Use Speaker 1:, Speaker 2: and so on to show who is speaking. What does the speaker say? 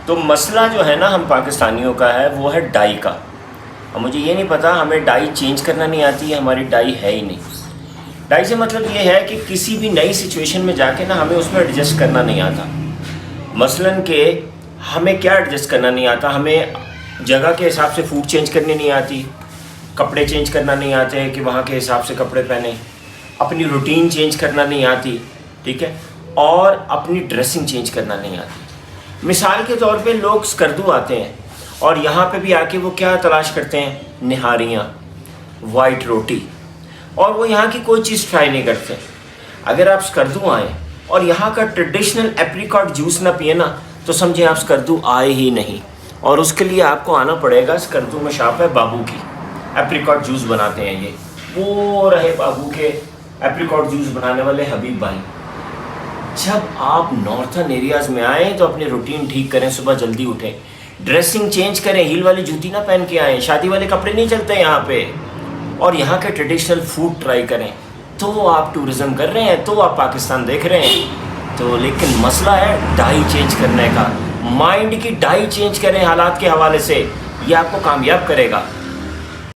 Speaker 1: تو مسئلہ جو ہے نا ہم پاکستانیوں کا ہے وہ ہے ڈائی کا. اور مجھے یہ نہیں پتہ ہمیں ڈائی چینج کرنا نہیں آتی ہے, ہماری ڈائی ہے ہی نہیں. ڈائی سے مطلب یہ ہے کہ کسی بھی نئی سچویشن میں جا کے نا ہمیں اس میں ایڈجسٹ کرنا نہیں آتا. مثلاً کہ ہمیں کیا ایڈجسٹ کرنا نہیں آتا, ہمیں جگہ کے حساب سے فوڈ چینج کرنی نہیں آتی, کپڑے چینج کرنا نہیں آتے کہ وہاں کے حساب سے کپڑے پہنیں, اپنی روٹین چینج کرنا نہیں آتی, ٹھیک ہے, اور اپنی ڈریسنگ چینج کرنا نہیں آتی. مثال کے طور پہ لوگ اسکردو آتے ہیں اور یہاں پہ بھی آ کے وہ کیا تلاش کرتے ہیں, نہاریاں, وائٹ روٹی, اور وہ یہاں کی کوئی چیز ٹرائی نہیں کرتے. اگر آپ اسکردو آئیں اور یہاں کا ٹریڈیشنل ایپریکاٹ جوس نہ پیے نا تو سمجھیں آپ اسکردو آئے ہی نہیں. اور اس کے لیے آپ کو آنا پڑے گا, اسکردو میں شاپ ہے بابو کی, ایپریکاٹ جوس بناتے ہیں وہ رہے بابو کے ایپریکاٹ جوس بنانے والے حبیب بھائی. جب آپ نارتھن ایریاز میں آئیں تو اپنی روٹین ٹھیک کریں, صبح جلدی اٹھیں, ڈریسنگ چینج کریں, ہیل والی جوتی نہ پہن کے آئیں, شادی والے کپڑے نہیں چلتے یہاں پہ, اور یہاں کے ٹریڈیشنل فوڈ ٹرائی کریں. تو آپ ٹورزم کر رہے ہیں, تو آپ پاکستان دیکھ رہے ہیں. تو لیکن مسئلہ ہے ڈائی چینج کرنے کا. مائنڈ کی ڈائی چینج کریں حالات کے حوالے سے, یہ آپ کو کامیاب کرے گا.